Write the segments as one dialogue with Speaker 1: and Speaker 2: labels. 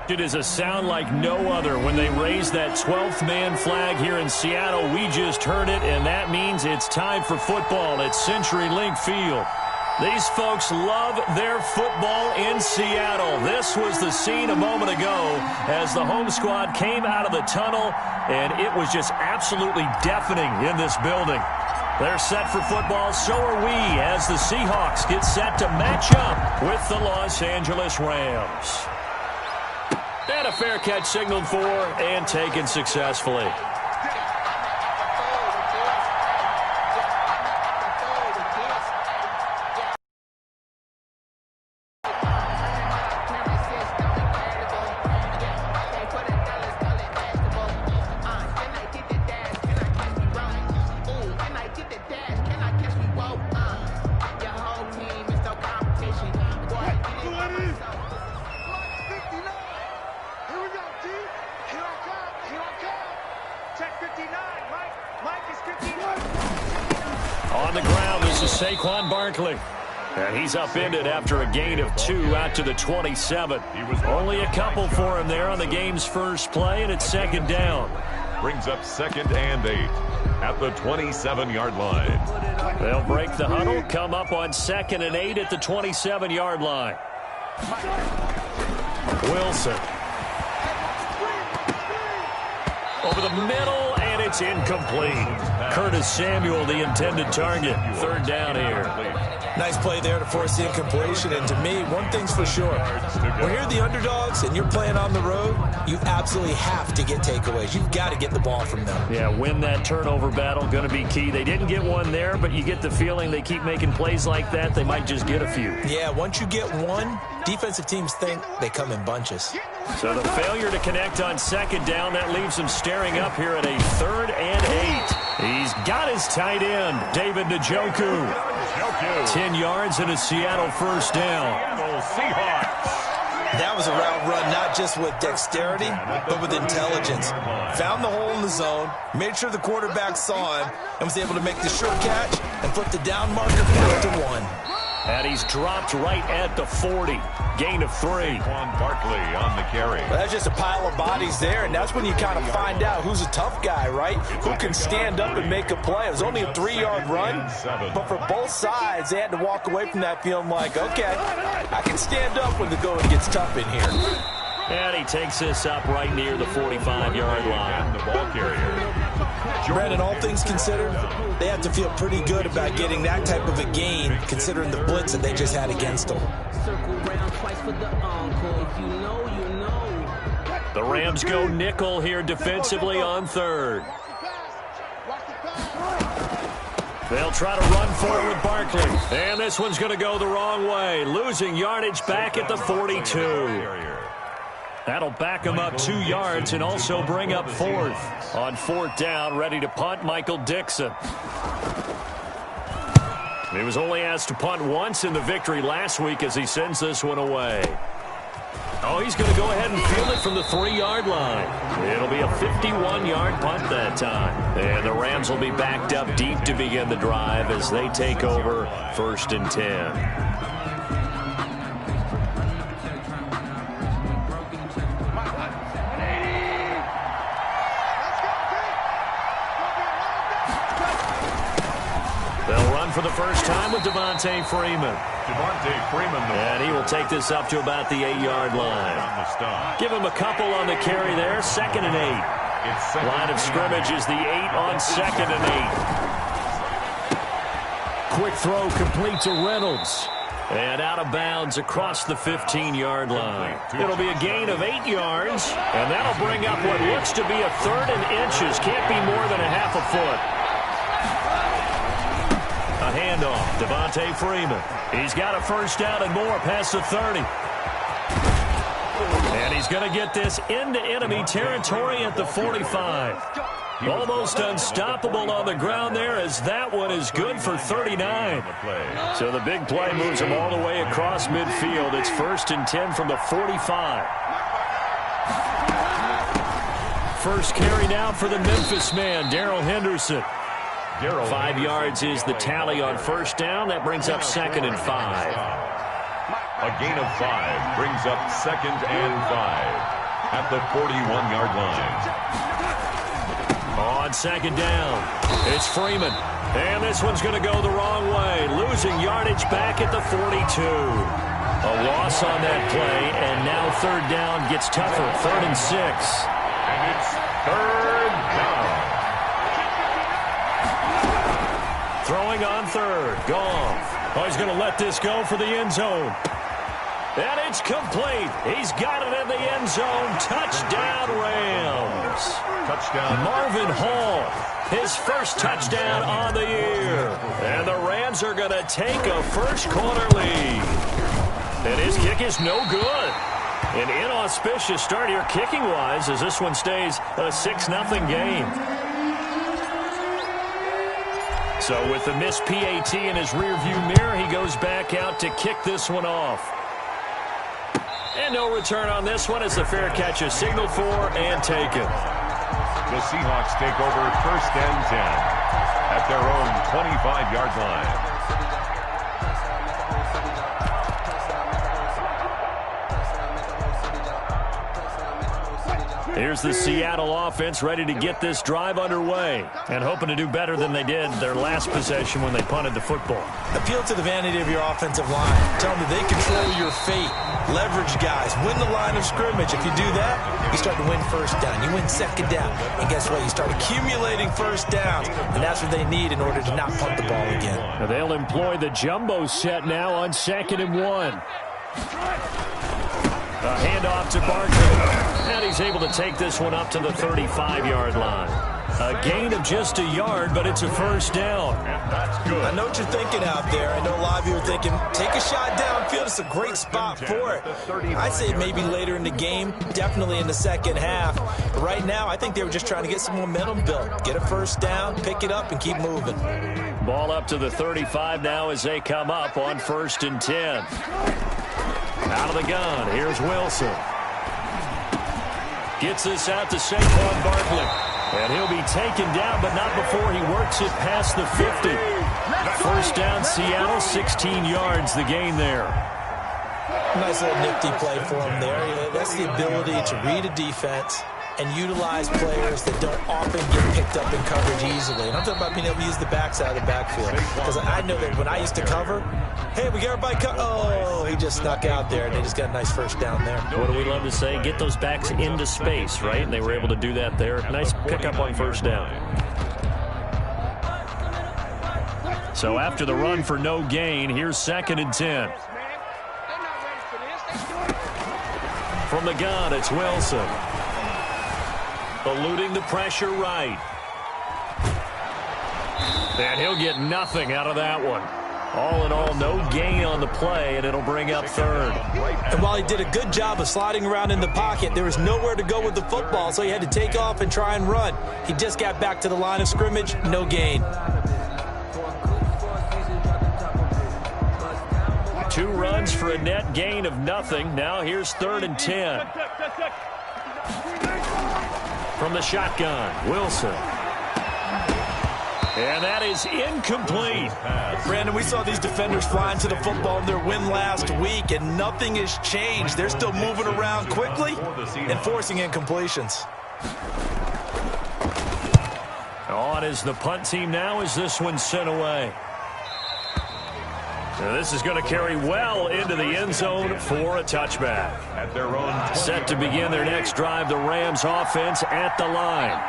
Speaker 1: It is a sound like no other when they raise that 12th man flag here in Seattle. We just heard it, and that means it's time for football at CenturyLink Field. These folks love their football in Seattle. This was the scene a moment ago as the home squad came out of the tunnel, and it was just absolutely deafening in this building. They're set for football, so are we, as the Seahawks get set to match up with the Los Angeles Rams. And a fair catch signaled for and taken successfully. On the ground, this is Saquon Barkley. And he's upended after a gain of 2 out to the 27. Only a couple for him there on the game's first play, and it's second down.
Speaker 2: Brings up 2nd and 8 at the 27-yard line.
Speaker 1: They'll break the huddle, come up on 2nd and 8 at the 27-yard line. Wilson. Over the middle, and it's incomplete. Curtis Samuel, the intended target. 3rd down here.
Speaker 3: Nice play there to force the incompletion. And to me, one thing's for sure. When you're the underdogs and you're playing on the road, you absolutely have to get takeaways. You've got to get the ball from them.
Speaker 1: Yeah, win that turnover battle, going to be key. They didn't get one there, but you get the feeling they keep making plays like that, they might just get a few.
Speaker 3: Yeah, once you get one, defensive teams think they come in bunches.
Speaker 1: So the failure to connect on 2nd down, that leaves him staring up here at a 3rd and 8. He's got his tight end, David Njoku. 10 yards and a Seattle 1st down.
Speaker 3: That was a route run, not just with dexterity, but with intelligence. Found the hole in the zone, made sure the quarterback saw him, and was able to make the short catch and flip the down marker back to 1.
Speaker 1: And he's dropped right at the 40. Gain of 3.
Speaker 2: Barkley on the carry.
Speaker 3: Well, that's just a pile of bodies there, and that's when you kind of find out who's a tough guy, right? Who can stand up and make a play. It was only a 3-yard run, but for both sides, they had to walk away from that feeling like, okay, I can stand up when the going gets tough in here.
Speaker 1: And he takes this up right near the 45-yard line.
Speaker 2: And the ball carrier.
Speaker 3: Brandon, all things considered, they have to feel pretty good about getting that type of a gain, considering the blitz that they just had against them.
Speaker 1: The Rams go nickel here defensively on 3rd. They'll try to run for it with Barkley. And this one's going to go the wrong way. Losing yardage back at the 42. That'll back him up 2 yards and also bring up 4th. On 4th down, ready to punt, Michael Dixon. He was only asked to punt once in the victory last week as he sends this one away. Oh, he's going to go ahead and field it from the 3-yard line. It'll be a 51-yard punt that time. And the Rams will be backed up deep to begin the drive as they take over 1st and 10. For the first time with Devontae Freeman. And he will take this up to about the 8-yard line. Give him a couple on the carry there. 2nd and 8. Line of scrimmage is the 8 on 2nd and 8. Quick throw complete to Reynolds. And out of bounds across the 15-yard line. It'll be a gain of 8 yards. And that'll bring up what looks to be a 3rd and inches. Can't be more than a half a foot. A handoff, Devontae Freeman. He's got a 1st down and more past the 30. And he's going to get this into enemy territory at the 45. Almost unstoppable on the ground there as that one is good for 39. So the big play moves him all the way across midfield. It's 1st and 10 from the 45. First carry now for the Memphis man, Darrell Henderson. 5 yards is the tally on 1st down. That brings up 2nd and 5.
Speaker 2: A gain of 5 brings up 2nd and 5 at the 41-yard line.
Speaker 1: On 2nd down, it's Freeman. And this one's going to go the wrong way. Losing yardage back at the 42. A loss on that play, and now 3rd down gets tougher. 3rd and 6.
Speaker 2: And it's 3rd down.
Speaker 1: Throwing on 3rd. Goff. Oh, he's going to let this go for the end zone. And it's complete. He's got it in the end zone. Touchdown, Rams.
Speaker 2: Touchdown.
Speaker 1: Marvin Hall, his first touchdown on the year. And the Rams are going to take a first-quarter lead. And his kick is no good. An inauspicious start here kicking-wise as this one stays a 6-0 game. So with the missed PAT in his rearview mirror, he goes back out to kick this one off. And no return on this one as the fair catch is signaled for and taken.
Speaker 2: The Seahawks take over 1st and 10 at their own 25-yard line.
Speaker 1: Here's the Seattle offense ready to get this drive underway and hoping to do better than they did their last possession when they punted the football.
Speaker 3: Appeal to the vanity of your offensive line. Tell them that they control your fate. Leverage guys. Win the line of scrimmage. If you do that, you start to win 1st down. You win 2nd down. And guess what? You start accumulating 1st downs. And that's what they need in order to not punt the ball again.
Speaker 1: Now they'll employ the jumbo set now on 2nd and 1. A handoff to Barkley. And he's able to take this one up to the 35-yard line. A gain of just a yard, but it's a 1st down.
Speaker 2: That's good.
Speaker 3: I know what you're thinking out there. I know a lot of you are thinking, take a shot downfield. It's a great spot for it. I'd say maybe later in the game, definitely in the 2nd half. But right now, I think they were just trying to get some momentum built. Get a 1st down, pick it up, and keep moving.
Speaker 1: Ball up to the 35 now as they come up on 1st and 10. Out of the gun, here's Wilson. Gets this out to Saquon Barkley. And he'll be taken down, but not before he works it past the 50. 1st down, Seattle, 16 yards, the gain there.
Speaker 3: Nice little nifty play for him there. That's the ability to read a defense and utilize players that don't often get picked up in coverage easily. And I'm talking about being able to use the backside of the backfield. Because I know that when I used to cover, hey, we got everybody oh, he just snuck out there, and they just got a nice 1st down there.
Speaker 1: What do we love to say? Get those backs into space, right? And they were able to do that there. Nice pickup on 1st down. So after the run for no gain, here's 2nd and 10. From the gun, it's Wilson. Eluding the pressure right. And he'll get nothing out of that one. All in all, no gain on the play, and it'll bring up 3rd.
Speaker 3: And while he did a good job of sliding around in the pocket, there was nowhere to go with the football, so he had to take off and try and run. He just got back to the line of scrimmage, no gain.
Speaker 1: 2 runs for a net gain of nothing. Now here's 3rd and 10. From the shotgun, Wilson. And that is incomplete.
Speaker 3: Brandon, we saw these defenders flying to the football in their win last week, and nothing has changed. They're still moving around quickly and forcing incompletions.
Speaker 1: On is the punt team now as this one's sent away. Now this is going to carry well into the end zone for a touchback.
Speaker 2: At their own
Speaker 1: set to begin their next drive, the Rams offense at the line.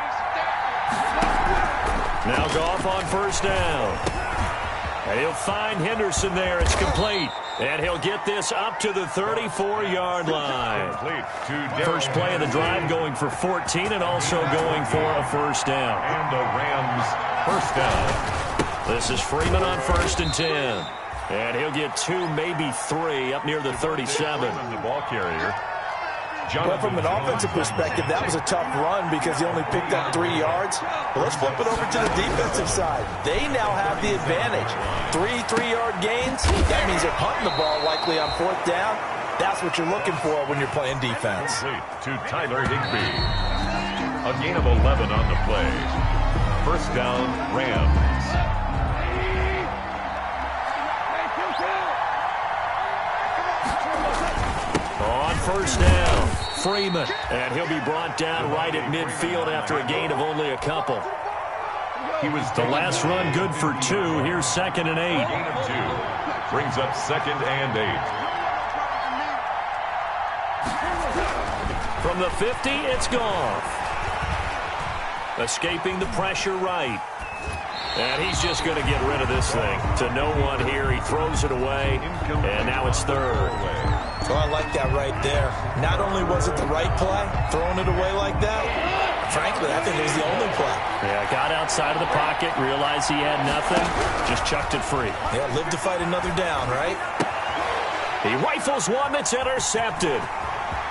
Speaker 1: Now Goff on 1st down. And he'll find Henderson there. It's complete. And he'll get this up to the 34-yard line. First play of the drive going for 14 and also going for a 1st down.
Speaker 2: And the Rams 1st down.
Speaker 1: This is Freeman on 1st and 10. And he'll get 2, maybe 3 up near the 37.
Speaker 2: The ball carrier.
Speaker 3: Well, from an offensive perspective, that was a tough run because he only picked up 3 yards. But let's flip it over to the defensive side. They now have the advantage. 3 3-yard gains. That means they're punting the ball likely on 4th down. That's what you're looking for when you're playing defense.
Speaker 2: To Tyler Higbee. A gain of 11 on the play. 1st down, Rams.
Speaker 1: first down. Freeman. And he'll be brought down right at midfield after a gain of only a couple.
Speaker 2: He was
Speaker 1: the last run good for 2. Here's 2nd and 8.
Speaker 2: Gain of 2. Brings up 2nd and 8.
Speaker 1: From the 50, it's Goff. Escaping the pressure right. And he's just going to get rid of this thing. To no one here. He throws it away. And now it's 3rd.
Speaker 3: Oh, I like that right there. Not only was it the right play, throwing it away like that, frankly, I think it was the only play.
Speaker 1: Yeah, got outside of the pocket, realized he had nothing, just chucked it free.
Speaker 3: Yeah, live to fight another down, right?
Speaker 1: He rifles one that's intercepted.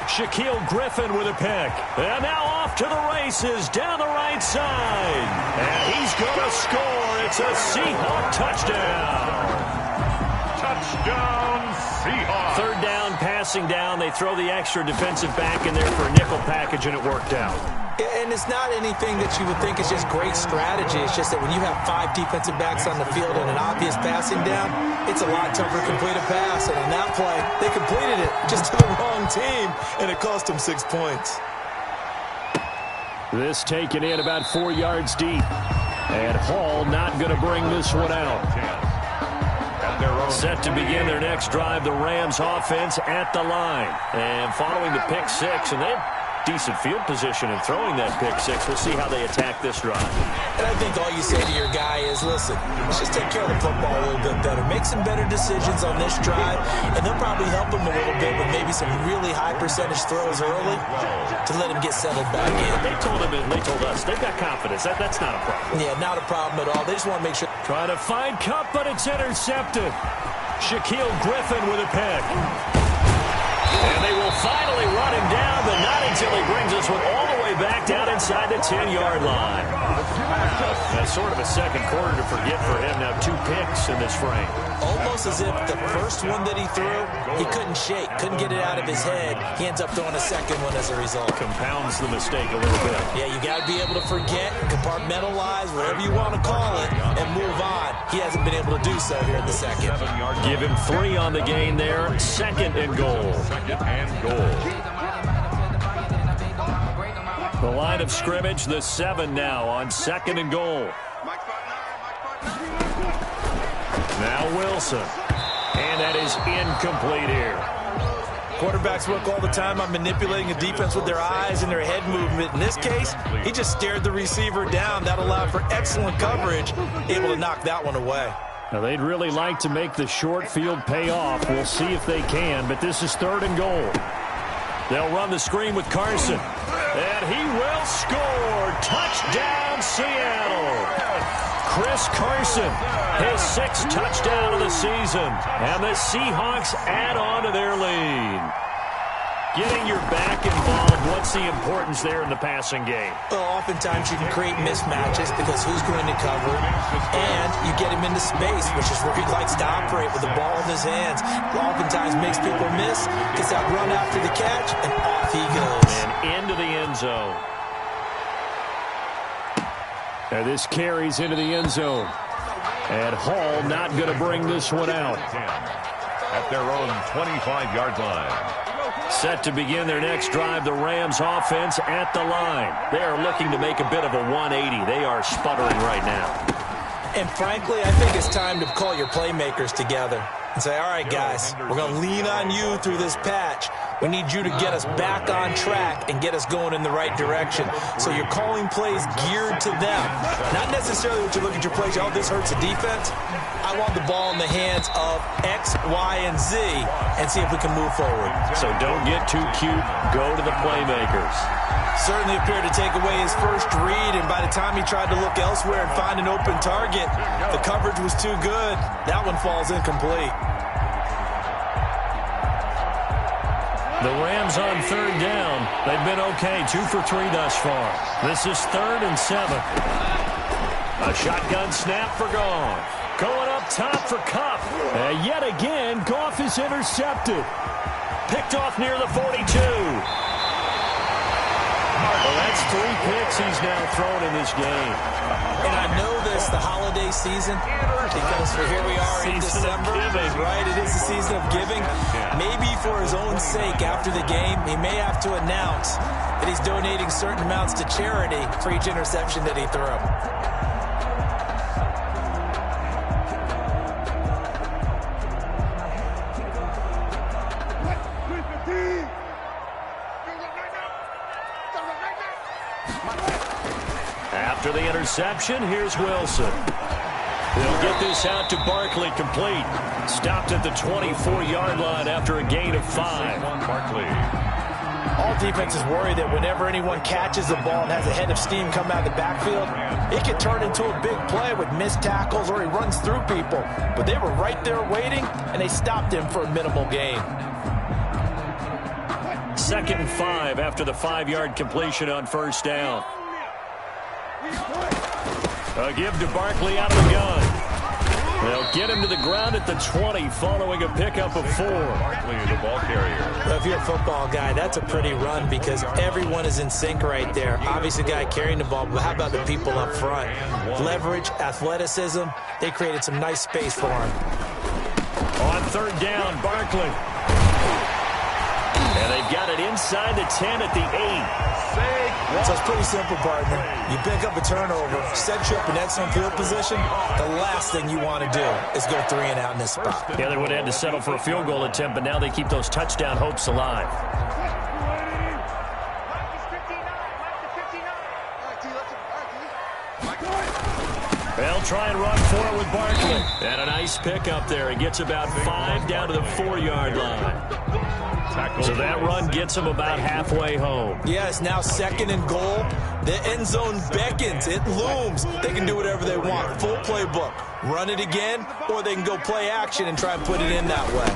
Speaker 1: Shaquille Griffin with a pick. And now off to the races down the right side. And he's going to score. It's a Seahawk touchdown.
Speaker 2: Touchdown, Seahawks.
Speaker 1: 3rd down, passing down. They throw the extra defensive back in there for a nickel package, and it worked out.
Speaker 3: And it's not anything that you would think is just great strategy. It's just that when you have 5 defensive backs on the field and an obvious passing down, it's a lot tougher to complete a pass. And on that play, they completed it just to the wrong team, and it cost them 6 points.
Speaker 1: This taken in about 4 yards deep. And Hall not going to bring this one out. Set to begin their next drive, the Rams offense at the line. And following the pick 6, and they have decent field position in throwing that pick 6. We'll see how they attack this drive.
Speaker 3: And I think all you say to your guy is, listen, let's just take care of the football a little bit better. Make some better decisions on this drive, and they'll probably help him a little bit with maybe some really high percentage throws early to let him get settled back in.
Speaker 1: They told him, and they told us, they've got confidence. That's not a problem.
Speaker 3: Yeah, not a problem at all. They just want to make sure.
Speaker 1: Trying to find Cup, but it's intercepted. Shaquille Griffin with a pick. And they will finally run him down, but not until he brings this one all the way back down inside the 10-yard line. That's sort of a second quarter to forget for him. Now 2 picks in this frame.
Speaker 3: Almost as if the first one that he threw, he couldn't shake, couldn't get it out of his head. He ends up throwing a second one as a result.
Speaker 1: Compounds the mistake a little bit.
Speaker 3: Yeah, you got to be able to forget, compartmentalize, whatever you want to call it, and move on. He hasn't been able to do so here in the second.
Speaker 1: Give him 3 on the gain there. 2nd and goal.
Speaker 2: 2nd and goal.
Speaker 1: The line of scrimmage, the 7 now on 2nd and goal. Now Wilson. And that is incomplete here.
Speaker 3: Quarterbacks work all the time on manipulating a defense with their eyes and their head movement. In this case, he just stared the receiver down. That allowed for excellent coverage, able to knock that one away.
Speaker 1: Now, they'd really like to make the short field pay off. We'll see if they can, but this is 3rd and goal. They'll run the screen with Carson. And he will score. Touchdown, Seattle. Chris Carson, his 6th touchdown of the season. And the Seahawks add on to their lead. Getting your back involved, what's the importance there in the passing game?
Speaker 3: Well, oftentimes you can create mismatches because who's going to cover it, and you get him into space, which is where he likes to operate with the ball in his hands. Oftentimes makes people miss, gets that run after the catch, and off he goes.
Speaker 1: And into the end zone. And this carries into the end zone. And Hall not going to bring this one out.
Speaker 2: At their own 25-yard line.
Speaker 1: Set to begin their next drive, the Rams offense at the line. They are looking to make a bit of a 180. They are sputtering right now.
Speaker 3: And frankly, I think it's time to call your playmakers together and say, all right, guys, we're going to lean on you through this patch. We need you to get us back on track and get us going in the right direction. So you're calling plays geared to them. Not necessarily what you look at your plays, oh, this hurts the defense. I want the ball in the hands of X, Y, and Z and see if we can move forward.
Speaker 1: So don't get too cute. Go to the playmakers.
Speaker 3: Certainly appeared to take away his first read, and by the time he tried to look elsewhere and find an open target, the coverage was too good. That one falls incomplete.
Speaker 1: The Rams on 3rd down. They've been okay, 2 for 3 thus far. This is 3rd and 7. A shotgun snap for Goff. Going up top for Kupp. Yet again, Goff is intercepted. Picked off near the 42. Well, that's That's 3 picks he's now thrown in this game.
Speaker 3: And I know this, the holiday season, because here we are in December, right? It is the season of giving. Maybe for his own sake, after the game, he may have to announce that he's donating certain amounts to charity for each interception that he threw.
Speaker 1: After the interception, here's Wilson. He'll get this out to Barkley, complete. Stopped at the 24-yard line after a gain of 5.
Speaker 2: Barkley.
Speaker 3: All defenses worry that whenever anyone catches the ball and has a head of steam come out of the backfield, it can turn into a big play with missed tackles or he runs through people. But they were right there waiting, and they stopped him for a minimal gain.
Speaker 1: 2nd and 5 after the 5-yard completion on first down. A give to Barkley out of the gun. They'll get him to the ground at the 20 following a pickup of 4.
Speaker 2: Barkley, the ball carrier.
Speaker 3: Well, if you're a football guy, that's a pretty run because everyone is in sync right there. Obviously, the guy carrying the ball, but how about the people up front? Leverage, athleticism, they created some nice space for him.
Speaker 1: On 3rd down, Barkley. And they've got it inside the 10 at the 8.
Speaker 3: So it's pretty simple, partner. You pick up a turnover, set you up in excellent field position. The last thing you want to do is go 3 and out in this spot.
Speaker 1: Yeah, they would have had to settle for a field goal attempt, but now they keep those touchdown hopes alive. They'll try and run for it with Barkley. And a nice pick up there. He gets about 5 down to the 4-yard line. So that run gets him about halfway home.
Speaker 3: Yeah, it's now 2nd and goal. The end zone beckons. It looms. They can do whatever they want. Full playbook. Run it again, or they can go play action and try and put it in that way.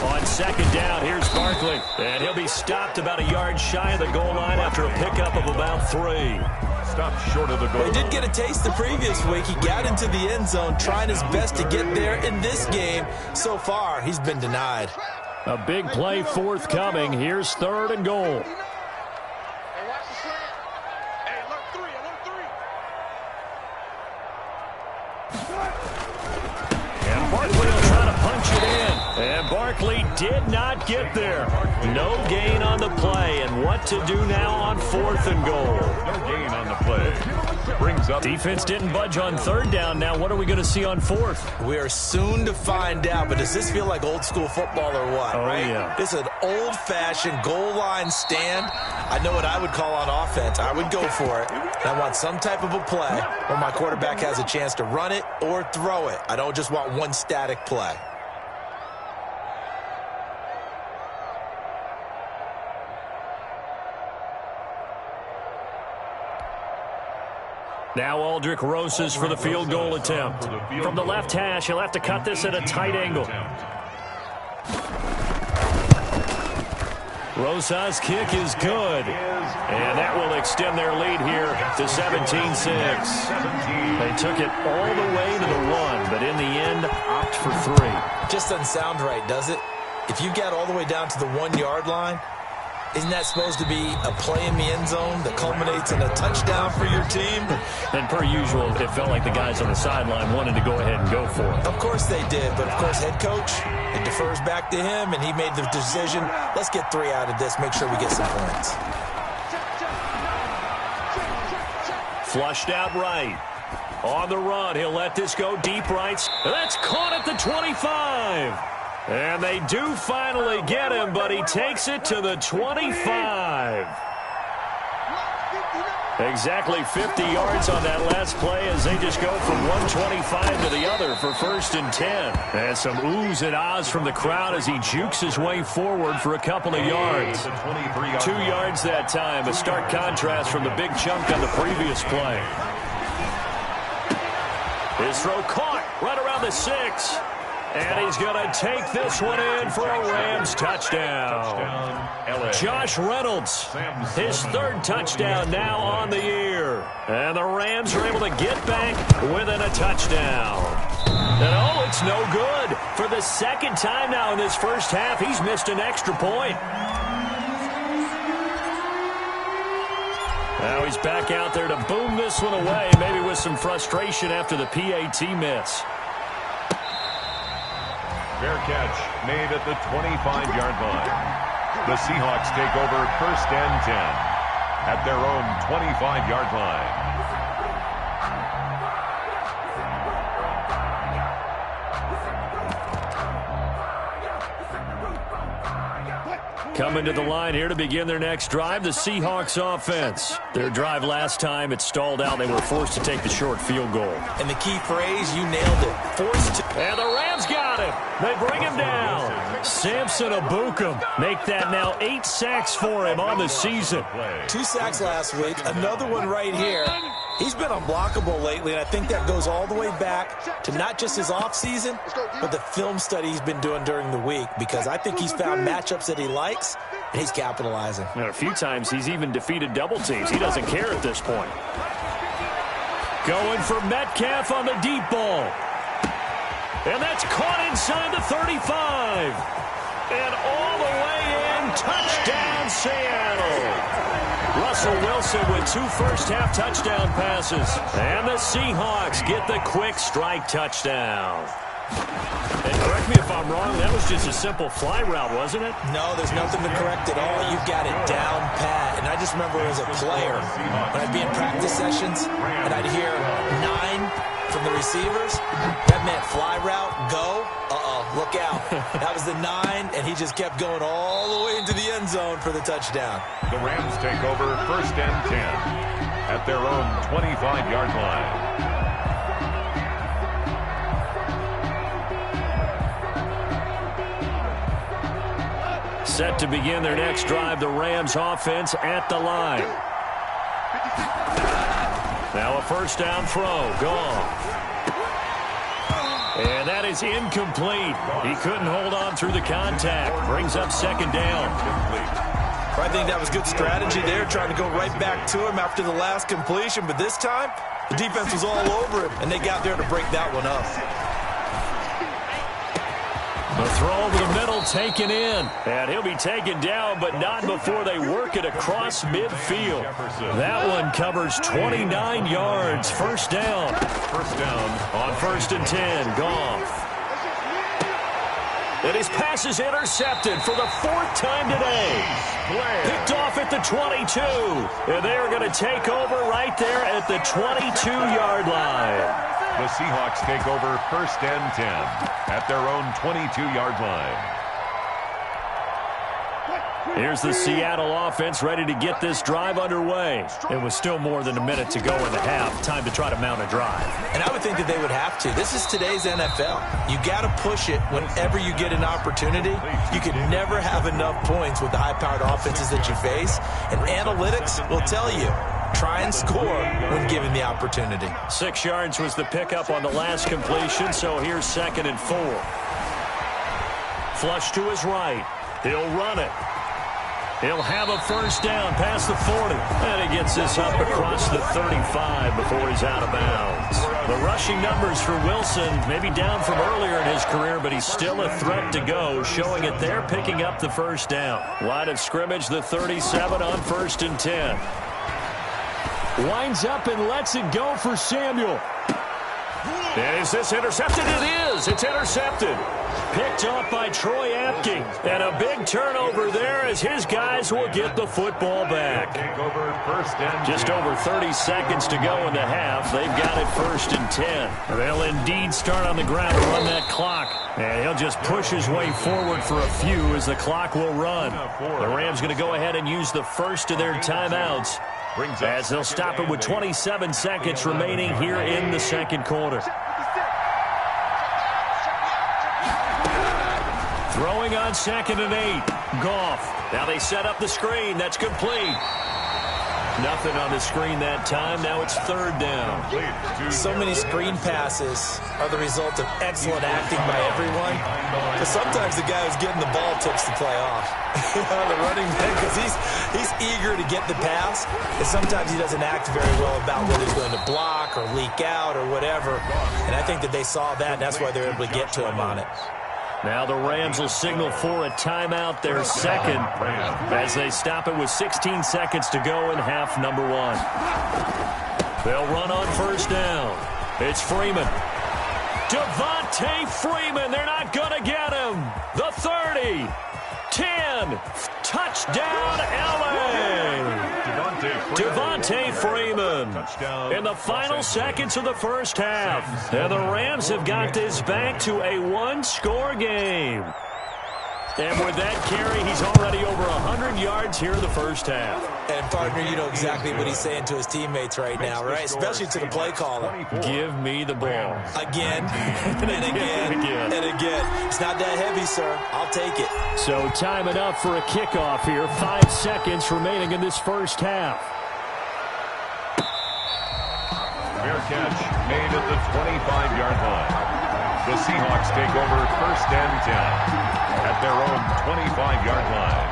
Speaker 1: On 2nd down, here's Barkley. And he'll be stopped about a yard shy of the goal line after a pickup of about 3.
Speaker 2: Stopped short of the goal.
Speaker 3: He did get a taste the previous week. He got into the end zone, trying his best to get there. In this game, so far, he's been denied.
Speaker 1: A big play forthcoming. Here's 3rd and goal. And Barkley will try to punch it in. And Barkley did not get there. No gain on the play. And what to do now on 4th and goal?
Speaker 2: No gain on the play. Brings up.
Speaker 1: Defense didn't budge on 3rd down. Now what are we going to see on 4th?
Speaker 3: We are soon to find out, but does this feel like old school football or what?
Speaker 1: Oh,
Speaker 3: right?
Speaker 1: Yeah.
Speaker 3: This is an old-fashioned goal line stand. I know what I would call on offense. I would go for it. And I want some type of a play where my quarterback has a chance to run it or throw it. I don't just want one static play.
Speaker 1: Now Aldrich Rosas for the field goal attempt. From the left hash, he'll have to cut this at a tight angle. Rosas' kick is good. And that will extend their lead here to 17-6. They took it all the way to the 1, but in the end, opt for 3.
Speaker 3: Just doesn't sound right, does it? If you get all the way down to the 1-yard line, isn't that supposed to be a play in the end zone that culminates in a touchdown for your team?
Speaker 1: And per usual, it felt like the guys on the sideline wanted to go ahead and go for it.
Speaker 3: Of course they did, but of course head coach, it defers back to him, and he made the decision, let's get 3 out of this, make sure we get some points.
Speaker 1: Flushed out right. On the run, he'll let this go deep right. That's caught at the 25. And they do finally get him, but he takes it to the 25. Exactly 50 yards on that last play as they just go from 125 to the other for 1st and 10. And some oohs and ahs from the crowd as he jukes his way forward for a couple of yards. 2 yards that time, a stark contrast from the big chunk on the previous play. His throw caught right around the 6. And he's going to take this one in for a Rams touchdown. Josh Reynolds, his 3rd touchdown now on the year. And the Rams are able to get back within a touchdown. And oh, it's no good. For the 2nd time now in this first half, he's missed an extra point. Now he's back out there to boom this one away, maybe with some frustration after the PAT miss.
Speaker 2: Fair catch made at the 25-yard line. The Seahawks take over 1st and 10 at their own 25-yard line.
Speaker 1: Coming to the line here to begin their next drive, the Seahawks offense. Their drive last time, it stalled out. They were forced to take the short field goal.
Speaker 3: And the key phrase, you nailed it. Forced to.
Speaker 1: And the Rams got him. They bring him down. Samson Ebukam make that now 8 sacks for him on the season.
Speaker 3: 2 sacks last week, another one right here. He's been unblockable lately, and I think that goes all the way back to not just his offseason, but the film study he's been doing during the week, because I think he's found matchups that he likes, and he's capitalizing.
Speaker 1: And a few times he's even defeated double teams. He doesn't care at this point. Going for Metcalf on the deep ball. And that's caught inside the 35. And all the way in, touchdown Seattle. Russell Wilson with 2 first-half touchdown passes. And the Seahawks get the quick strike touchdown. And correct me if I'm wrong, that was just a simple fly route, wasn't it?
Speaker 3: No, there's nothing to correct at all. You've got it down pat. And I just remember as a player, when I'd be in practice sessions, and I'd hear 9 from the receivers, that meant fly route, go, look out. That was the 9, and he just kept going all the way into the end zone for the touchdown.
Speaker 2: The Rams take over 1st and 10 at their own 25-yard line.
Speaker 1: Set to begin their next drive, the Rams offense at the line. Now a first down throw, gone. And that is incomplete. He couldn't hold on through the contact. Brings up 2nd down.
Speaker 3: I think that was good strategy there, trying to go right back to him after the last completion. But this time, the defense was all over him, and they got there to break that one up.
Speaker 1: The throw over the middle taken in. And he'll be taken down, but not before they work it across midfield. That one covers 29 yards. First down.
Speaker 2: First down
Speaker 1: on 1st and 10. Goff. And his pass is intercepted for the 4th time today. Picked off at the 22. And they are going to take over right there at the 22-yard line.
Speaker 2: The Seahawks take over 1st and 10 at their own 22-yard line.
Speaker 1: Here's the Seattle offense ready to get this drive underway. It was still more than a minute to go in the half. Time to try to mount a drive.
Speaker 3: And I would think that they would have to. This is today's NFL. You got to push it whenever you get an opportunity. You can never have enough points with the high-powered offenses that you face. And analytics will tell you, try and score when given the opportunity.
Speaker 1: 6 yards was the pickup on the last completion, so here's 2nd and 4. Flush to his right. He'll run it. He'll have a first down past the 40. And he gets this up across the 35 before he's out of bounds. The rushing numbers for Wilson maybe down from earlier in his career, but he's still a threat to go, showing it there, picking up the first down. Line of scrimmage, the 37 on 1st and 10. Winds up and lets it go for Samuel. And is this intercepted? It is. It's intercepted. Picked off by Troy Apke. And a big turnover there as his guys will get the football back. Just over 30 seconds to go in the half. They've got it 1st and 10. They'll indeed start on the ground to run that clock. And he'll just push his way forward for a few as the clock will run. The Rams going to go ahead and use the first of their timeouts, as they'll stop it with 27 seconds remaining here in the 2nd quarter. Throwing on 2nd and 8. Goff. Now they set up the screen. That's complete. Nothing on the screen that time. Now it's 3rd down.
Speaker 3: So many screen passes are the result of excellent acting by everyone. But sometimes the guy who's getting the ball tips the play off. The running back, because he's eager to get the pass. And sometimes he doesn't act very well about whether he's going to block or leak out or whatever. And I think that they saw that, and that's why they were able to get to him on it.
Speaker 1: Now the Rams will signal for a timeout, their second, as they stop it with 16 seconds to go in half number one. They'll run on first down. It's Freeman. Devontae Freeman, they're not going to get him. The 30, 10, touchdown LA. Devontae Freeman in the final seconds of the first half. And the Rams have got this back to a one-score game. And with that carry, he's already over 100 yards here in the first half.
Speaker 3: And, partner, you know exactly what he's saying to his teammates right now, right? Especially to the play caller.
Speaker 1: Give me the ball.
Speaker 3: Again, and again, and again. It's not that heavy, sir. I'll take it.
Speaker 1: So time it up for a kickoff here. 5 seconds remaining in this first half.
Speaker 2: Fair catch made at the 25-yard line. The Seahawks take over first and 10 at their own 25-yard line.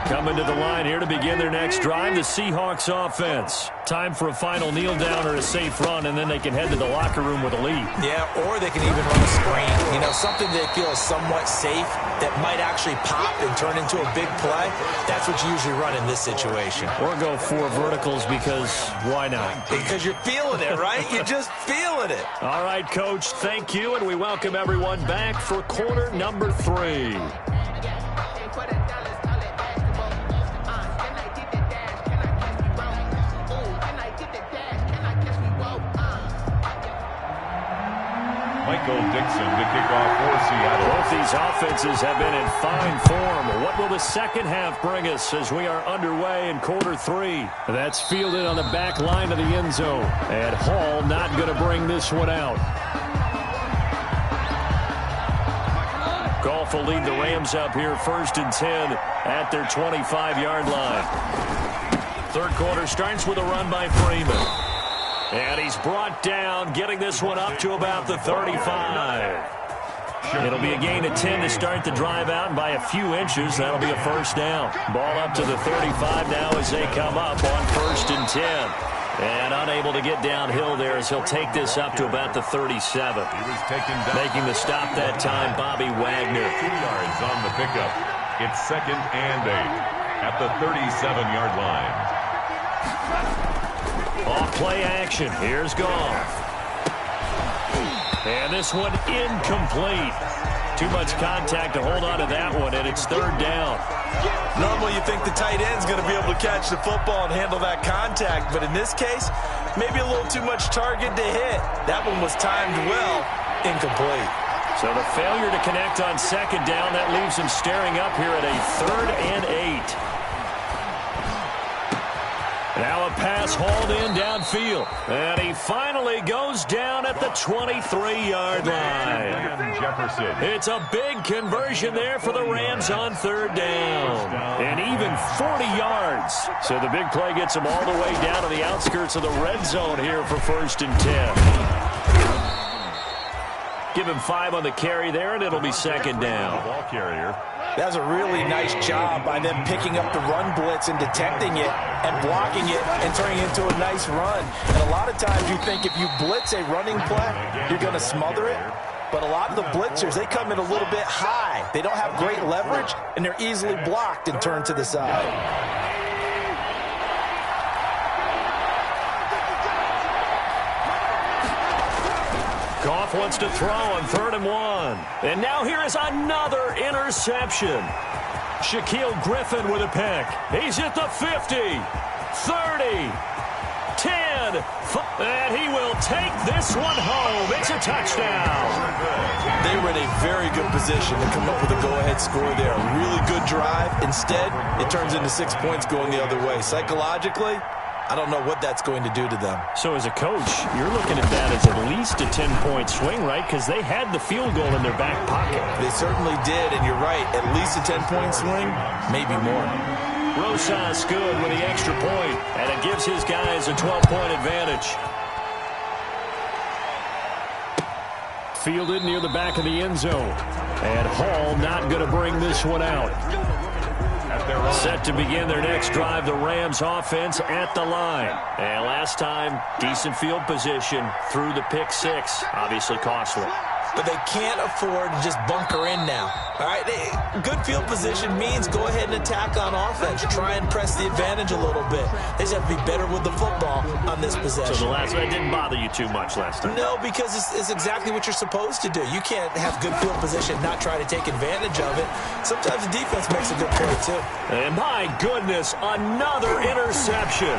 Speaker 1: Coming to the line here to begin their next drive, the Seahawks offense. Time for a final kneel down or a safe run, and then they can head to the locker room with a lead.
Speaker 3: Yeah, or they can even run a screen. You know, something they feel is somewhat safe that might actually pop and turn into a big play. That's what you usually run in this situation.
Speaker 1: Or go 4 verticals because why not?
Speaker 3: Because you're feeling it, right? You're just feeling it.
Speaker 1: All right, Coach, thank you, and we welcome everyone back for quarter number 3.
Speaker 2: Michael Dixon to kick off for Seattle.
Speaker 1: Both these offenses have been in fine form. What will the second half bring us as we are underway in quarter 3? That's fielded on the back line of the end zone. And Hall not going to bring this one out. Goff will lead the Rams up here first and 10 at their 25-yard line. Third quarter starts with a run by Freeman. And he's brought down, getting this one up to about the 35. It'll be a gain of 10 to start the drive out, and by a few inches, that'll be a first down. Ball up to the 35 now as they come up on first and 10. And unable to get downhill there as he'll take this up to about the 37.
Speaker 2: He was taken down.
Speaker 1: Making the stop that time, Bobby Wagner.
Speaker 2: 2 yards on the pickup. It's second and 8 at the 37-yard line.
Speaker 1: Off play action. Here's Goff. And this one incomplete. Too much contact to hold on to that one, and it's third down.
Speaker 3: Normally you think the tight end's going to be able to catch the football and handle that contact, but in this case, maybe a little too much target to hit. That one was timed well, incomplete.
Speaker 1: So the failure to connect on second down, that leaves him staring up here at a third and 8. Now a pass hauled in downfield. And he finally goes down at the 23-yard line.
Speaker 2: Jefferson.
Speaker 1: It's a big conversion there for the Rams on third down. And even 40 yards. So the big play gets them all the way down to the outskirts of the red zone here for first and 10. Give him 5 on the carry there, and it'll be second down.
Speaker 2: Ball carrier.
Speaker 3: That was a really nice job by them picking up the run blitz and detecting it and blocking it and turning it into a nice run. And a lot of times you think if you blitz a running play, you're going to smother it. But a lot of the blitzers, they come in a little bit high. They don't have great leverage, and they're easily blocked and turned to the side.
Speaker 1: Goff wants to throw on 3rd and 1. And now here is another interception. Shaquille Griffin with a pick. He's at the 50, 30, 10, and he will take this one home. It's a touchdown.
Speaker 3: They were in a very good position to come up with a go-ahead score there. A really good drive. Instead, it turns into 6 points going the other way. Psychologically, I don't know what that's going to do to them.
Speaker 1: So as a coach, you're looking at that as at least a 10-point swing, right? Because they had the field goal in their back pocket.
Speaker 3: They certainly did, and you're right. At least a 10-point swing, maybe more.
Speaker 1: Rosas good with the extra point, and it gives his guys a 12-point advantage. Fielded near the back of the end zone. And Hall not going to bring this one out. Set to begin their next drive, the Rams offense at the line. And last time, decent field position through the pick 6. Obviously costly.
Speaker 3: but they can't afford to just bunker in now. All right, good field position means go ahead and attack on offense. Try and press the advantage a little bit. They just have to be better with the football on this possession.
Speaker 1: So the last one didn't bother you too much last time?
Speaker 3: No, because it's exactly what you're supposed to do. You can't have good field position and not try to take advantage of it. Sometimes the defense makes a good play, too.
Speaker 1: And my goodness, another interception.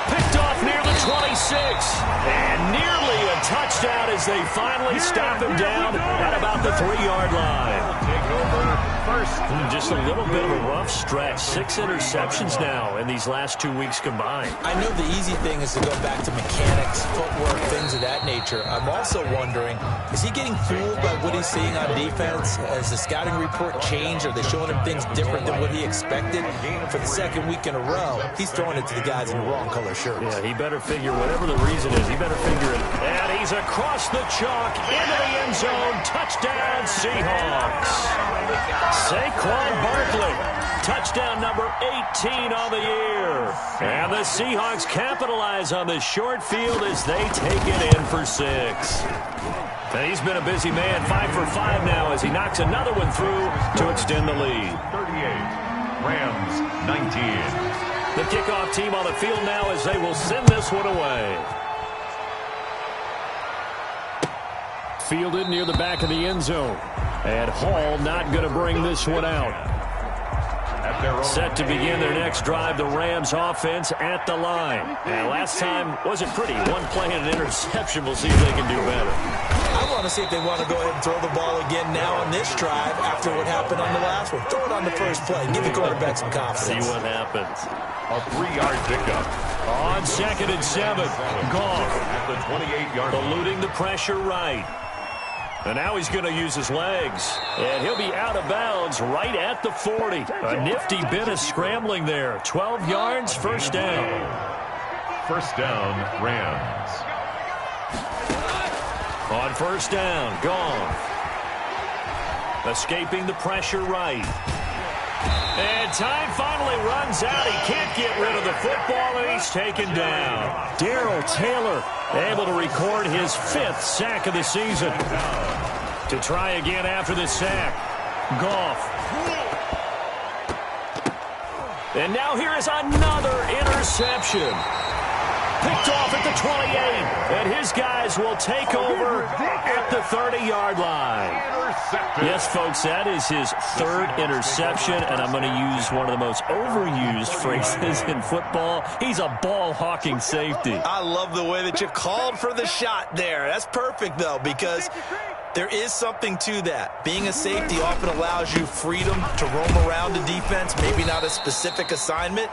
Speaker 1: Picked off near the 26. And nearly a touchdown as they finally stop him down at about the 3-yard line.
Speaker 2: Take over first.
Speaker 1: Just a little bit of a rough stretch. 6 interceptions now in these last 2 weeks combined.
Speaker 3: I know the easy thing is to go back to mechanics, footwork, things of that nature. I'm also wondering, is he getting fooled by what he's seeing on defense? Has the scouting report changed? Are they showing him things different than what he expected? For the second week in a row, he's throwing it to the guys in the wrong color shirts.
Speaker 1: Yeah, he better figure, whatever the reason is, he better figure it. And he's across the chalk into the end zone. Touchdown, Seahawks. Saquon Barkley, touchdown number 18 on the year. And the Seahawks capitalize on this short field as they take it in for 6. And he's been a busy man, 5 for 5 now as he knocks another one through to extend the lead.
Speaker 2: 38, Rams 19.
Speaker 1: The kickoff team on the field now as they will send this one away. Fielded near the back of the end zone. And Hall not going to bring this one out. Set to begin their next drive, the Rams offense at the line. And last time wasn't pretty. One play and an interception. We'll see if they can do better.
Speaker 3: I want to see if they want to go ahead and throw the ball again now on this drive after what happened on the last one. Throw it on the first play. Give the quarterback some confidence.
Speaker 1: See what happens.
Speaker 2: A 3-yard pickup.
Speaker 1: On 2nd and 7. Goff
Speaker 2: At the 28-yard line.
Speaker 1: eluding the pressure right. And now he's going to use his legs. And he'll be out of bounds right at the 40. A nifty bit of scrambling there. 12 yards, first down.
Speaker 2: First down, Rams.
Speaker 1: On first down, Goff. Escaping the pressure right. And time finally runs out. He can't get rid of the football, and he's taken down. Darrell Taylor able to record his 5th sack of the season. To try again after the sack. Goff. And now here is another interception. Picked off at the 28. And his guys will take over at the 30-yard line. Yes, folks, that is his 3rd interception, and I'm going to use one of the most overused phrases in football. He's a ball-hawking safety.
Speaker 3: I love the way that you called for the shot there. That's perfect, though, because there is something to that. Being a safety often allows you freedom to roam around the defense, maybe not a specific assignment.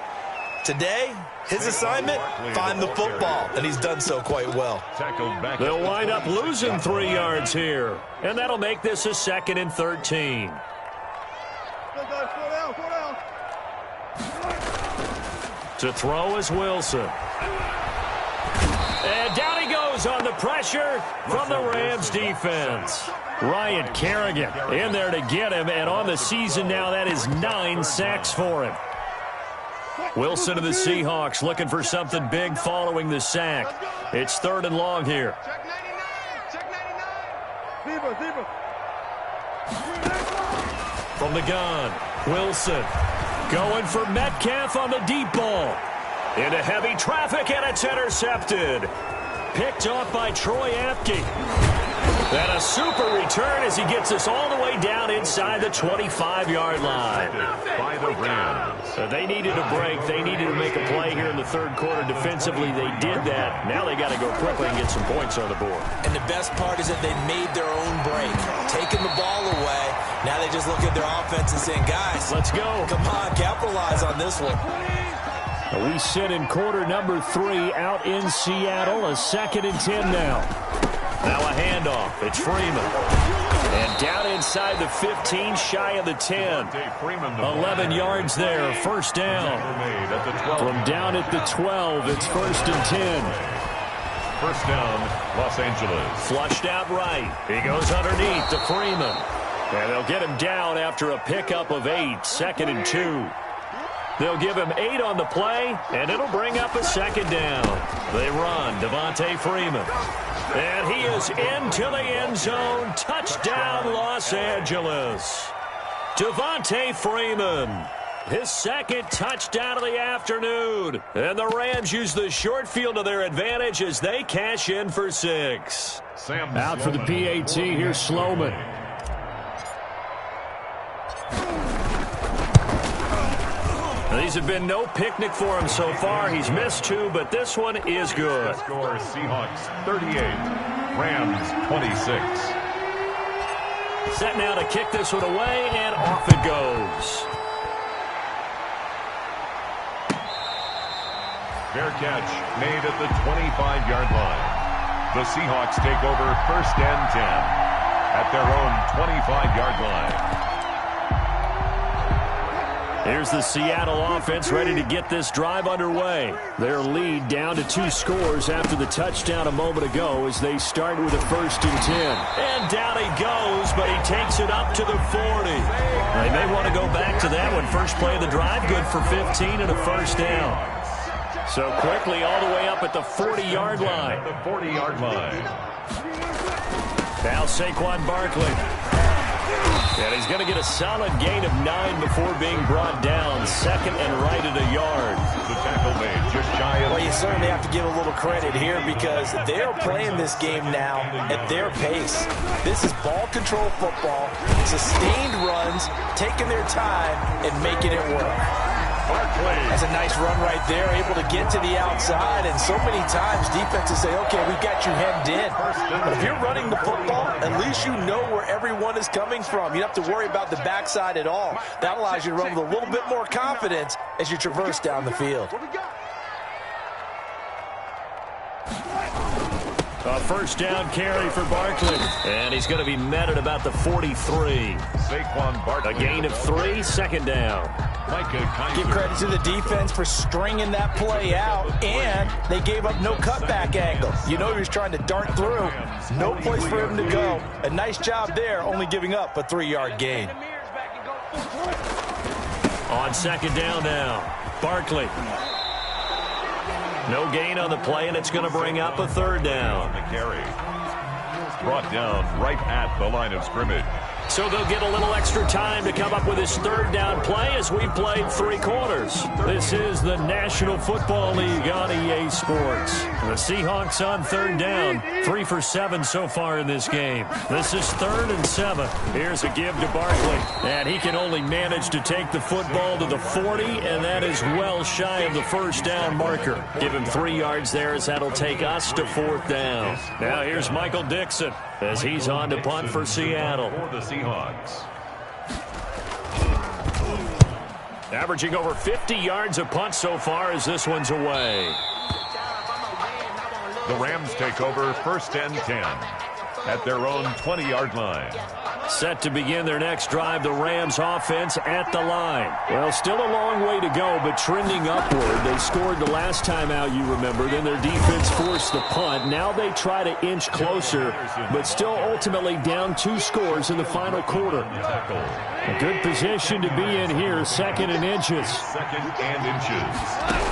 Speaker 3: Today, his assignment, find the football, and he's done so quite well.
Speaker 1: They'll wind up losing 3 yards here, and that'll make this a 2nd and 13. To throw is Wilson. And down he goes on the pressure from the Rams defense. Ryan Kerrigan in there to get him, and on the season now, that is 9 sacks for him. Wilson of the Seahawks looking for something big following the sack. It's 3rd and long here. From the gun, Wilson going for Metcalf on the deep ball. Into heavy traffic, and it's intercepted. Picked off by Troy Apke. And a super return as he gets us all the way down inside the 25-yard line.
Speaker 2: By the Rams.
Speaker 1: They needed a break. They needed to make a play here in the 3rd quarter. Defensively, they did that. Now they got to go quickly and get some points on the board.
Speaker 3: And the best part is that they made their own break. Taking the ball away. Now they just look at their offense and saying, guys,
Speaker 1: let's go.
Speaker 3: Come on, capitalize on this one.
Speaker 1: We sit in quarter number 3 out in Seattle. A 2nd and 10 now. Now a handoff. It's Freeman. And down inside the 15, shy of the 10. 11 yards there. First down. From down at the 12, it's 1st and 10.
Speaker 2: First down, Los Angeles.
Speaker 1: Flushed out right. He goes underneath to Freeman. And they'll get him down after a pickup of 8. 2nd and 2. They'll give him 8 on the play, and it'll bring up a 2nd down. They run. Devontae Freeman. And he is into the end zone. Touchdown, Los Angeles. Devontae Freeman, his second touchdown of the afternoon. And the Rams use the short field to their advantage as they cash in for 6. Out for the PAT, here's Sloman. These have been no picnic for him so far. He's missed 2, but this one is good.
Speaker 2: Score Seahawks 38, Rams 26.
Speaker 1: Set now to kick this one away, and off it goes.
Speaker 2: Fair catch made at the 25-yard line. The Seahawks take over 1st and 10 at their own 25-yard line.
Speaker 1: Here's the Seattle offense ready to get this drive underway. Their lead down to 2 scores after the touchdown a moment ago as they start with a 1st and 10. And down he goes, but he takes it up to the 40. They may want to go back to that one. First play of the drive, good for 15 and a 1st down. So quickly all the way up at the 40-yard line.
Speaker 2: The 40-yard line.
Speaker 1: Now Saquon Barkley. And he's going to get a solid gain of 9 before being brought down. 2nd and right at a yard.
Speaker 2: The tackle made just shy of...
Speaker 3: Well, you certainly have to give a little credit here because they're playing this game now at their pace. This is ball control football, sustained runs, taking their time, and making it work. That's a nice run right there, able to get to the outside, and so many times defenses say, okay, we got you hemmed in. But if you're running the football, at least you know where everyone is coming from. You don't have to worry about the backside at all. That allows you to run with a little bit more confidence as you traverse down the field.
Speaker 1: A 1st down carry for Barkley. And he's going to be met at about the 43.
Speaker 2: Saquon Barkley.
Speaker 1: A gain of 3, 2nd down.
Speaker 3: Give credit to the defense for stringing that play out, and they gave up no cutback angle. You know he was trying to dart through. No place for him to go. A nice job there, only giving up a 3-yard gain.
Speaker 1: On 2nd down now, Barkley. No gain on the play, and it's going to bring up a 3rd down.
Speaker 2: The carry. Brought down right at the line of scrimmage.
Speaker 1: So they'll get a little extra time to come up with this 3rd down play as we've played 3 quarters. This is the National Football League on EA Sports. The Seahawks on 3rd down, 3 for 7 so far in this game. This is 3rd and 7. Here's a give to Barkley, and he can only manage to take the football to the 40, and that is well shy of the 1st down marker. Give him 3 yards there as that'll take us to 4th down. Now here's Michael Dixon as he's on to punt for Seattle.
Speaker 2: For the Seahawks.
Speaker 1: Averaging over 50 yards a punt so far as this one's away.
Speaker 2: The Rams take over 1st and 10 at their own 20-yard line.
Speaker 1: Set to begin their next drive, the Rams offense at the line. Well, still a long way to go, but trending upward. They scored the last time out, you remember. Then their defense forced the punt. Now they try to inch closer, but still ultimately down 2 scores in the final quarter. A good position to be in here, 2nd and inches.
Speaker 2: 2nd and inches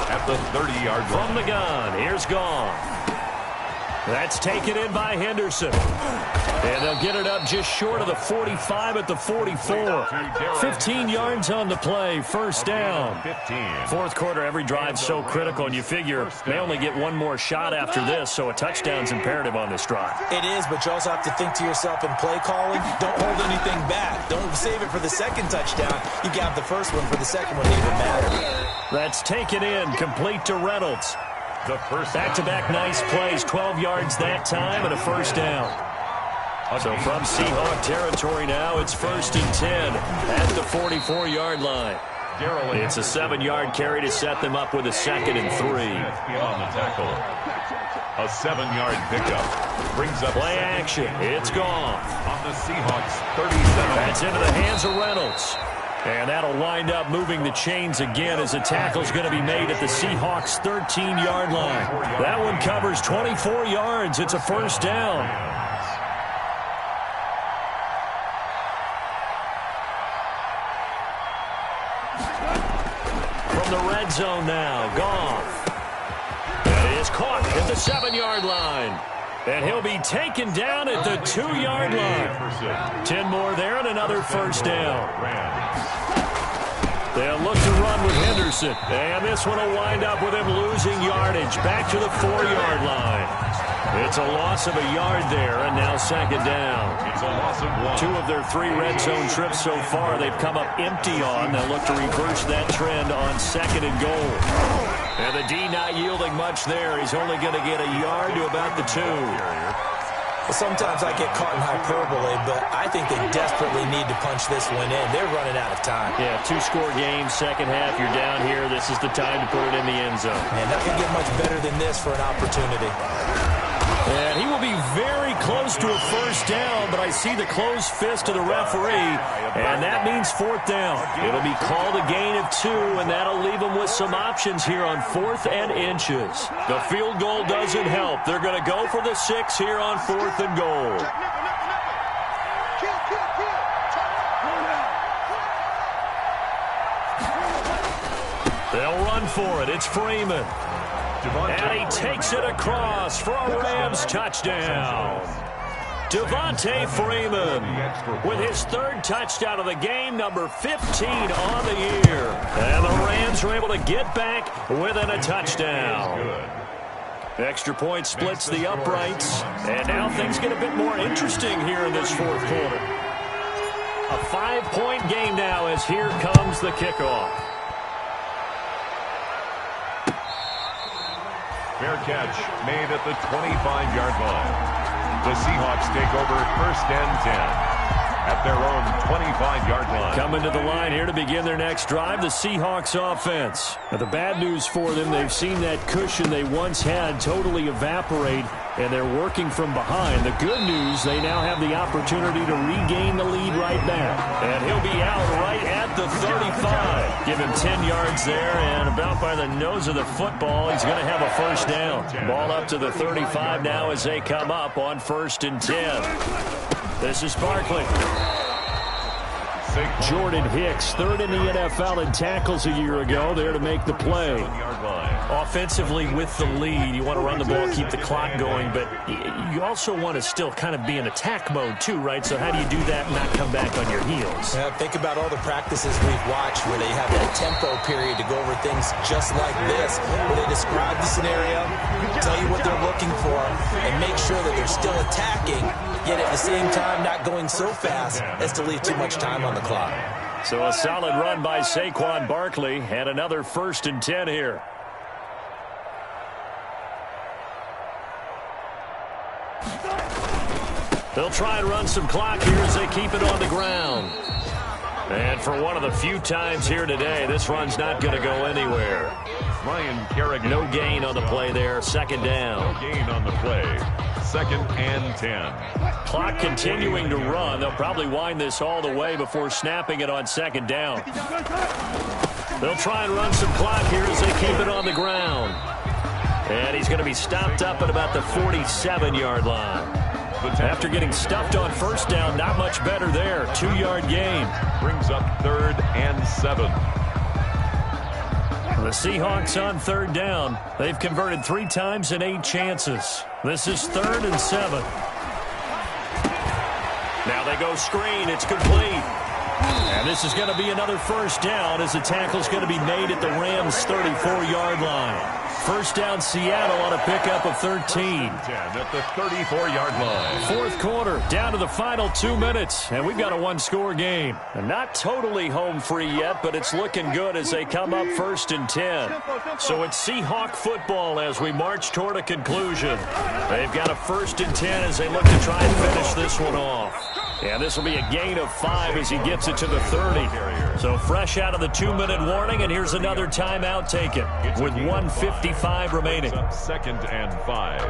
Speaker 2: at the 30-yard line.
Speaker 1: From the gun, here's Goff. That's taken in by Henderson. And they'll get it up just short of the 45 at the 44. 15 yards on the play, 1st down. 4th quarter, every drive's so critical, and you figure they only get one more shot after this, so a touchdown's imperative on this drive.
Speaker 3: It is, but you also have to think to yourself in play calling, don't hold anything back. Don't save it for the 2nd touchdown. You got the 1st one for the 2nd one to even matter.
Speaker 1: That's taken in, complete to Reynolds. Back-to-back nice plays, 12 yards that time and a 1st down. So from Seahawk territory now, it's 1st and 10 at the 44-yard line. It's a 7-yard carry to set them up with a 2nd and 3.
Speaker 2: On the tackle. A 7-yard pickup brings up
Speaker 1: play action. It's gone.
Speaker 2: On the Seahawks 37.
Speaker 1: That's into the hands of Reynolds. And that'll wind up moving the chains again as a tackle's going to be made at the Seahawks 13-yard line. That one covers 24 yards. It's a 1st down. From the red zone now, Goff. It is caught at the 7-yard line. And he'll be taken down at the 2-yard line. 10 more there and another first down. They'll look to run with Henderson. And this one will wind up with him losing yardage back to the 4-yard line. It's a loss of a yard there, and now second down.
Speaker 2: It's a loss of 1.
Speaker 1: 2 of their 3 red zone trips so far they've come up empty on. They'll look to reverse that trend on second and goal. And the D not yielding much there. He's only going to get a yard to about the 2.
Speaker 3: Well, sometimes I get caught in hyperbole, but I think they desperately need to punch this one in. They're running out of time.
Speaker 1: Yeah, 2-score game, second half, you're down here. This is the time to put it in the end zone.
Speaker 3: And nothing get much better than this for an opportunity.
Speaker 1: And he will be very close to a first down, but I see the closed fist of the referee, and that means fourth down. It'll be called a gain of 2, and that'll leave them with some options here on 4th and inches. The field goal doesn't help. They're going to go for the 6 here on 4th and goal. They'll run for it. It's Freeman. And he takes it across for a Rams touchdown. Devontae Freeman with his 3rd touchdown of the game, number 15 on the year. And the Rams are able to get back within a touchdown. Extra point splits the uprights. And now things get a bit more interesting here in this 4th quarter. A 5-point game now as here comes the kickoff.
Speaker 2: Fair catch made at the 25-yard line. The Seahawks take over 1st and 10 at their own 25-yard line.
Speaker 1: Coming to the line here to begin their next drive, the Seahawks offense. Now, the bad news for them, they've seen that cushion they once had totally evaporate, and they're working from behind. The good news, they now have the opportunity to regain the lead right back. And he'll be out right at the 35. Give him 10 yards there, and about by the nose of the football, he's going to have a first down. Ball up to the 35 now as they come up on 1st and 10. This is Barkley. Jordan Hicks, 3rd in the NFL in tackles a year ago, there to make the play. Offensively with the lead, you want to run the ball, keep the clock going, but you also want to still kind of be in attack mode too, right? So how do you do that and not come back on your heels?
Speaker 3: Yeah, think about all the practices we've watched where they have that tempo period to go over things just like this, where they describe the scenario, tell you what they're looking for, and make sure that they're still attacking, yet at the same time not going so fast as to leave too much time on the clock.
Speaker 1: So a solid run by Saquon Barkley, and another 1st and 10 here. They'll try and run some clock here as they keep it on the ground. And for one of the few times here today, this run's not going to go anywhere.
Speaker 2: Ryan Kerrigan.
Speaker 1: No gain on the play there. Second down.
Speaker 2: No gain on the play. 2nd and 10.
Speaker 1: Clock continuing to run. They'll probably wind this all the way before snapping it on 2nd down. They'll try and run some clock here as they keep it on the ground. And he's going to be stopped up at about the 47-yard line. After getting stuffed on 1st down, not much better there. 2-yard gain.
Speaker 2: Brings up 3rd and 7.
Speaker 1: The Seahawks on 3rd down. They've converted 3 times in 8 chances. This is 3rd and 7. Now they go screen. It's complete. And this is going to be another first down as the tackle's going to be made at the Rams' 34-yard line. First down, Seattle on a pickup of 13.
Speaker 2: At the 34-yard line. 4th
Speaker 1: quarter, down to the final 2 minutes, and we've got a 1-score game. And not totally home free yet, but it's looking good as they come up 1st and 10. So it's Seahawk football as we march toward a conclusion. They've got a 1st and 10 as they look to try and finish this one off. And this will be a gain of 5 as he gets it to the 30. So fresh out of the 2-minute warning, and here's another timeout taken with 1:55 remaining.
Speaker 2: 2nd and 5.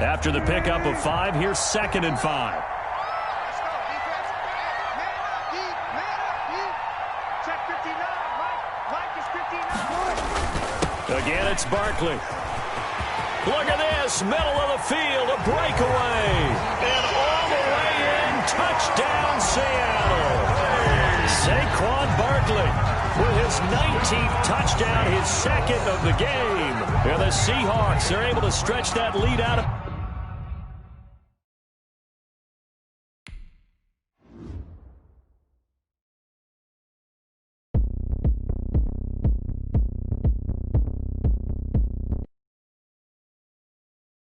Speaker 1: After the pickup of 5, here's 2nd and 5. Again, it's Barkley. Look at this, middle of the field, a breakaway. And all the way in, touchdown Seattle. Saquon Barkley with his 19th touchdown, his second of the game. And the Seahawks are able to stretch that lead out.